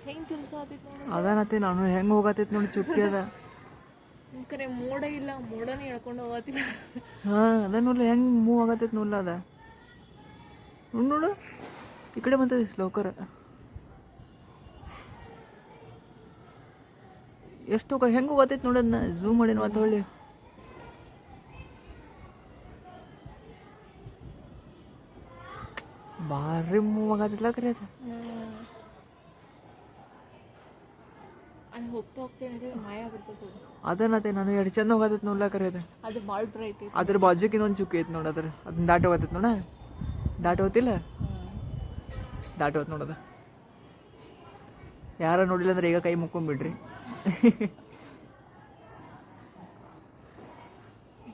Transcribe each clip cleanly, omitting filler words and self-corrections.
ಹೆಂಗೆ ಕೆಲಸ ಆತೈತಿ ನೋಡಿ. ಅದಾನತ್ತೆ ನಾನು ಹೆಂಗೆ ಹೋಗತ್ತೈತಿ ನೋಡಿ ಚುಕ್ಕಿ ಅದ. ಕರೆ ಮೋಡ ಇಲ್ಲ, ಮೋಡನೇ ಹೇಳ್ಕೊಂಡು ಹೋಗತ್ತಿಲ್ಲ. ಹಾಂ ಅದ ನೋಡ್ಲಿ ಹೆಂಗೆ ಮೂವ್ ಆಗತ್ತೈತಿ ನೋಡ್ಲ ಅದ. ನೋಡು ಈ ಕಡೆ ಬಂತೈತಿ ಸ್ಲೋಕರ್. ಎಷ್ಟು ಹೆಂಗೆ ಹೋಗತ್ತೈತಿ ನೋಡೋದನ್ನ ಝೂಮ್ ಮಾಡಿ ಮತ್ತೆ ಹೊಳ್ಳಿ. ಭಾರಿ ಮೂವ್ ಆಗತ್ತಿಲ್ಲ ಕರೆ ಅದು. ಅದು ಹೋಗ್ತಾ ಹೋಗ್ತಾ ಏನಾಗಿದೆ ಮಾಯ ಬರ್ತದೆ. ಅದನ್ನತ್ತೆ ನಾನು ಎಷ್ಟು ಚಂದ ಹೋಗತ್ತೈತಿ ನೋಡ್ಲ ಕರೆ ಅದು. ಅದು ಭಾಳ ಬ್ರೈಟ್ ಐತಿ. ಅದ್ರ ಬಾಜುಕ್ ಇನ್ನೊಂದು ಚುಕ್ಕಿ ಐತಿ ನೋಡು ಅದ್ರ ಅದನ್ನ ದಾಟಿ ಹೋಗತ್ತೈತಿ ನೋಡ. ದಾಟಿ ಹೋತಿಲ್ಲ, ದಾಟಿ ಹೋತ್ ನೋಡೋದು. ಯಾರ ನೋಡಿಲ್ಲ ಅಂದ್ರೆ ಈಗ ಕೈ ಮುಕ್ಕೊಂಬಿಡ್ರಿ.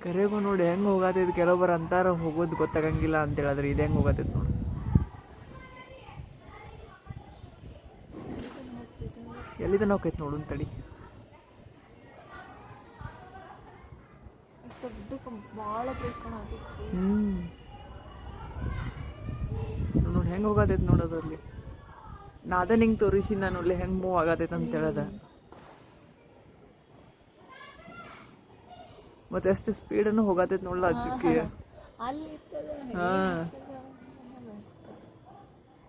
ಕರೆಗೂ ನೋಡಿ ಹೆಂಗೆ ಹೋಗತ್ತೈತಿ. ಕೆಲವೊಬ್ಬರು ಅಂತಾರ ಹೋಗೋದು ಗೊತ್ತಾಗಂಗಿಲ್ಲ ಅಂತ ಹೇಳಿದ್ರೆ ಇದು ಹೆಂಗೆ ಹೋಗತ್ತೈತಿ ನೋಡಿ. ಎಲ್ಲಿಂದ ಹೋಗೈತಿ ನೋಡು ತಡಿ. ಭಾಳ ಬ್ರೈಟ್ ಕಾಣತೈತಿ. ನೋಡಿ ಹೆಂಗೆ ಹೋಗತೈತಿ ನೋಡೋದು ಅಲ್ಲಿ. ನಾ ಅದ ನಿಂಗೆ ತೋರಿಸಿ ನಾನು ಅಲ್ಲಿ ಹೆಂಗೆ ಮೂವ್ ಆಗತೈತೆ ಅಂತ ಹೇಳದ. ಮತ್ತೆ ಎಷ್ಟು ಸ್ಪೀಡನ್ನು ಹೋಗತೈತಿ ನೋಡಲ್ಲ ಅದಕ್ಕೆ. ಹಾಂ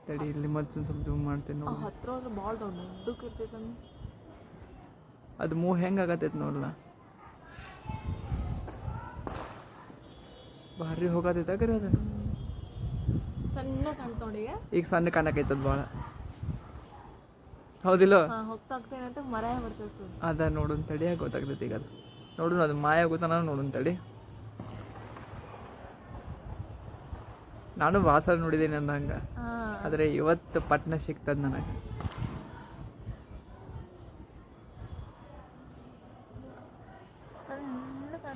ತಡಿ ಇಲ್ಲಿ ಮತ್ತೆ ಸ್ವಲ್ಪ ಝೂಮ್ ಮಾಡ್ತೇನೆ ನೋಡಿ. ಹತ್ರ ಅಂದ್ರೆ ಭಾಳ ದೊಡ್ಡಕ್ಕೆ ಇರ್ತೈತೆ. ಅದು ಮೂವ್ ಹೆಂಗೆ ಆಗತೈತಿ ನೋಡಲ್ಲ. ಭಾರಿ ಹೋಗತೈತ ಕರೆ ಅದು. ಸಣ್ಣ ಕಾಣ್ತ ನೋಡಿ ಈಗ ಸಣ್ಣ ಕಾಣಕೈತದ ಭಾಳ. ಹೌದಿಲ್ಲ ಹೋಗ್ತಾ ಹೋಗ್ತಾ ಏನಂತ ಮರ ಬರ್ತೈತೆ. ಅದ ನೋಡೋನ್ ತಡಿ ಗೊತ್ತಾಗ್ತೈತಿ ಈಗ. ಅದು ನೋಡು ಅದು ಮಾಯ ಆಗುತ್ತಾನ ನೋಡೋನ್ ತಡಿ. ನಾನು ವಾಸ ನೋಡಿದ್ದೀನಿ ಅಂದಂಗ, ಆದರೆ ಇವತ್ತು ಪಟ್ನ ಸಿಗ್ತದ ನನಗೆ.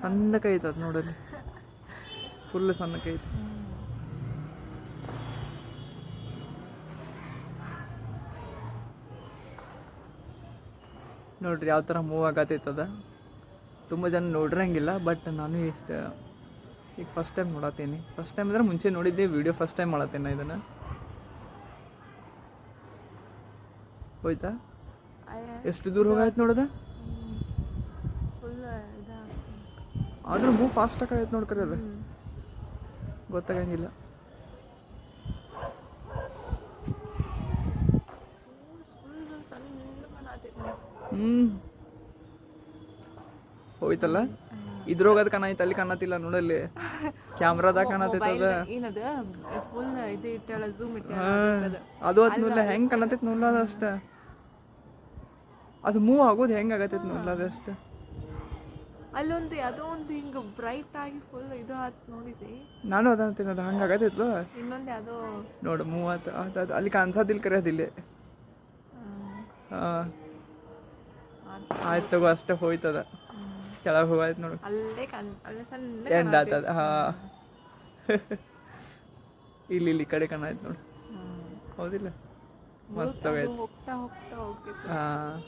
ಸಣ್ಣಕೈತದ ನೋಡಲ್ಲಿ, ಫುಲ್ ಸಣ್ಣಕೈತಿ. ನೋಡ್ರಿ ಯಾವ ಥರ ಮೂವ್ ಆಗತ್ತೈತದ. ತುಂಬ ಜನ ನೋಡಿರಂಗಿಲ್ಲ, ಬಟ್ ನಾನು ಎಷ್ಟು ಈಗ ಫಸ್ಟ್ ಟೈಮ್ ನೋಡತ್ತೀನಿ. ಫಸ್ಟ್ ಟೈಮ್ ಅಂದರೆ ಮುಂಚೆ ನೋಡಿದ್ದೆ ವಿಡಿಯೋ, ಫಸ್ಟ್ ಟೈಮ್ ಮಾಡತ್ತೇನೆ ಇದನ್ನು. ಹೋಯ್ತಾ ಎಷ್ಟು ದೂರ ಹೋಗಾಯ್ತು ನೋಡೋದ. ಆದ್ರೂ ಮೂವ್ ಫಾಸ್ಟ್ ಆಗೈತೆ ನೋಡ್ಕರಿ, ಅದು ಗೊತ್ತಾಗಂಗಿಲ್ಲ. ಹೋಯ್ತಲ್ಲ. ಇದ್ರೋಗದ ಕಾಣೈತೆ, ಅಲ್ಲಿ ಕಾಣತಿಲ್ಲ ನೋಡಲ್ಲಿ. ಕ್ಯಾಮ್ರಾದಾಗ ಕಾಣತೈತದ. ಅದು ಅದು ನೋಡ್ಲ ಹೆಂಗ್ ಕಾಣತೈತಿ ನೋಡ್ಲ ಅದು ಅಷ್ಟ. ಅದು ಮೂವ್ ಆಗೋದು ಹೆಂಗ್ ಆಗತೈತಿ ನೋಡ್ಲ ಅದಷ್ಟು. ಅಲ್ಲೊಂದು ಅದೋ ಒಂದು ಹಿಂಗೆ ಬ್ರೈಟ್ ಆಗಿ ಫುಲ್ ಇದು ಆತ್ ನೋಡಿದೆ ನಾನು. ಅದಂತೀನಿ ಅದು ಹಂಗೆ ಆಗತೈತ್ಲ. ಇನ್ನೊಂದು ಯಾವುದೋ ನೋಡು ಮೂವ್ ಆತು ಅದು ಅಲ್ಲಿ ಕಾಣಿಸೋದಿಲ್ಲ ಕರೆ ಅದಿಲ್ಲೇ. ಹಾಂ ಆಯ್ತು ತಗೋ, ಅಷ್ಟೇ ಹೋಯ್ತದ. ಕೆಳಗೆ ಹೋಗಾಯ್ತು ನೋಡು, ಎಂಡ್ ಆತದ. ಹಾಂ ಇಲ್ಲಿ ಈ ಕಡೆ ಕಾಣಾಯ್ತು ನೋಡು. ಹೌದಿಲ್ಲ, ಮಸ್ತ್ ಆಗೈತೆ. ಹೋಗ್ತಾ ಹೋಗ್ತಾ ಹೋಗ್ತೈತೆ. ಹಾಂ